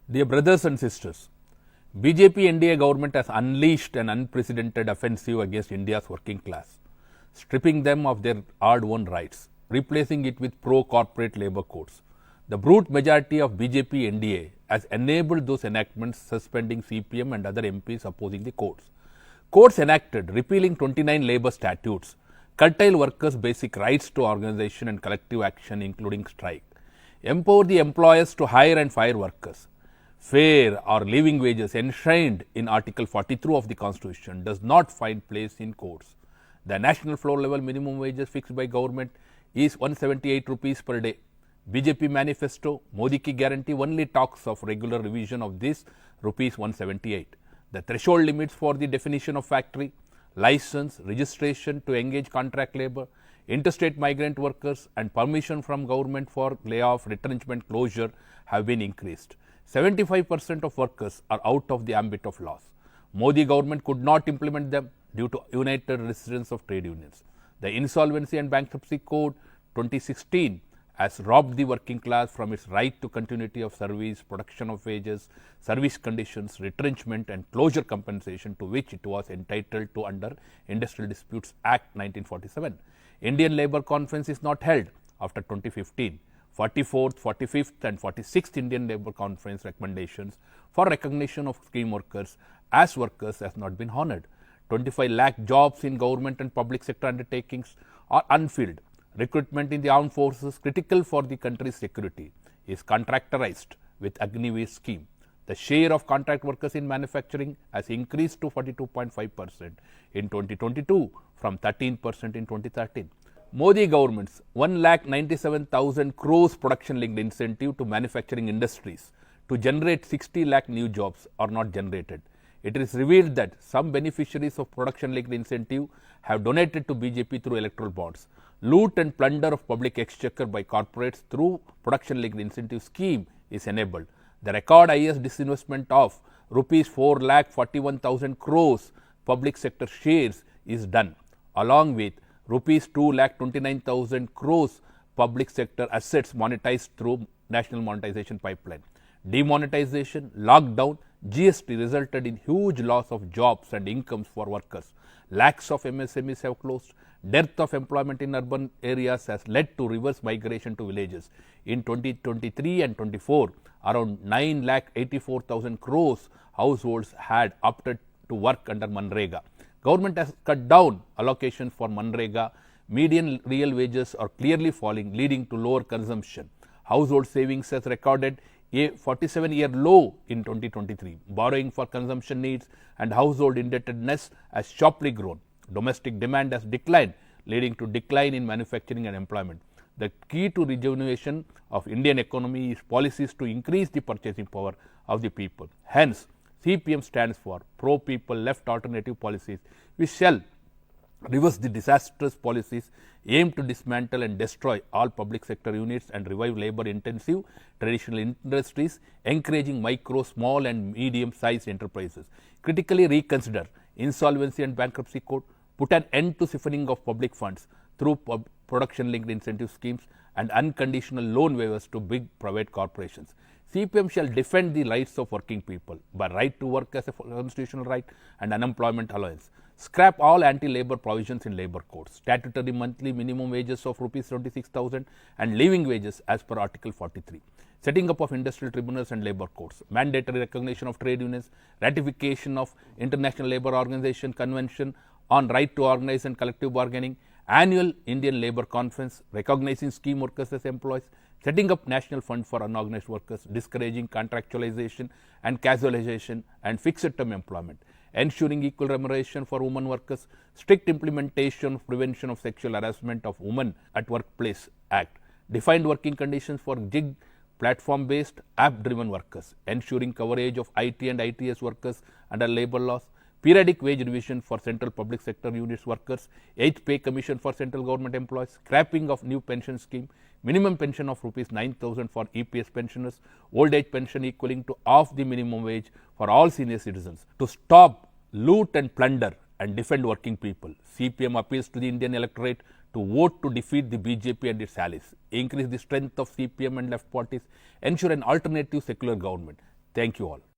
Dear brothers and sisters, BJP NDA government has unleashed an unprecedented offensive against India's working class, stripping them of their hard-won rights, replacing it with pro-corporate labour codes. The brute majority of BJP NDA has enabled those enactments, suspending CPIM and other MPs opposing the codes. Codes enacted repealing 29 labour statutes, curtail workers' basic rights to organisation and collective action including strike, empower the employers to hire and fire workers. Fair or living wages enshrined in Article 43 of the Constitution does not find place in codes. The national floor level minimum wages fixed by government is 178 rupees per day. BJP manifesto, Modi ki guarantee only talks of regular revision of this rupees 178. The threshold limits for the definition of factory, license, registration to engage contract labour, interstate migrant workers and permission from government for layoff, retrenchment, closure have been increased. 75% of workers are out of the ambit of laws. Modi government could not implement them due to united resistance of trade unions. The Insolvency and Bankruptcy Code 2016 has robbed the working class from its right to continuity of service, production of wages, service conditions, retrenchment and closure compensation to which it was entitled to under Industrial Disputes Act 1947. Indian Labour Conference is not held after 2015. 44th, 45th and 46th Indian Labour Conference recommendations for recognition of scheme workers as workers has not been honoured. 25 lakh jobs in government and public sector undertakings are unfilled. Recruitment in the armed forces critical for the country's security is contractorized with Agniveer scheme. The share of contract workers in manufacturing has increased to 42.5% in 2022 from 13% in 2013. Modi government's 1,97,000 crores production linked incentive to manufacturing industries to generate 60 lakh new jobs are not generated. It is revealed that some beneficiaries of production linked incentive have donated to BJP through electoral bonds. Loot and plunder of public exchequer by corporates through production linked incentive scheme is enabled. The record highest disinvestment of rupees 4,41,000 crores public sector shares is done, along with rupees 2,29,000 crores public sector assets monetized through national monetization pipeline. Demonetization, lockdown, GST resulted in huge loss of jobs and incomes for workers. Lakhs of MSMEs have closed. Dearth of employment in urban areas has led to reverse migration to villages. In 2023 and 24, around 9,84,000 crores households had opted to work under Manrega. Government has cut down allocations for Manrega. Median real wages are clearly falling, leading to lower consumption. Household savings has recorded a 47-year low in 2023. Borrowing for consumption needs and household indebtedness has sharply grown. Domestic demand has declined, leading to decline in manufacturing and employment. The key to rejuvenation of Indian economy is policies to increase the purchasing power of the people. Hence, CPIM stands for pro-people left alternative policies, which shall reverse the disastrous policies aimed to dismantle and destroy all public sector units and revive labour-intensive traditional industries, encouraging micro, small and medium-sized enterprises. Critically reconsider Insolvency and Bankruptcy Code, put an end to siphoning of public funds through production-linked incentive schemes and unconditional loan waivers to big private corporations. CPIM shall defend the rights of working people by right to work as a constitutional right and unemployment allowance. Scrap all anti-labour provisions in labour codes, statutory monthly minimum wages of rupees 26,000 and living wages as per Article 43. Setting up of industrial tribunals and labour courts, mandatory recognition of trade unions, ratification of International Labour Organization Convention on right to organize and collective bargaining, annual Indian Labour Conference, recognizing scheme workers as employees, setting up national fund for unorganized workers, discouraging contractualization and casualization and fixed term employment, ensuring equal remuneration for women workers, strict implementation of prevention of sexual harassment of women at workplace act, defined working conditions for gig platform based app driven workers, ensuring coverage of IT and ITS workers under labour laws, periodic wage revision for central public sector units workers, 8th pay commission for central government employees, scrapping of new pension scheme, minimum pension of rupees 9,000 for EPS pensioners, old age pension equaling to half the minimum wage for all senior citizens. To stop loot and plunder and defend working people, CPIM appeals to the Indian electorate to vote to defeat the BJP and its allies, increase the strength of CPIM and left parties, ensure an alternative secular government, Thank you all.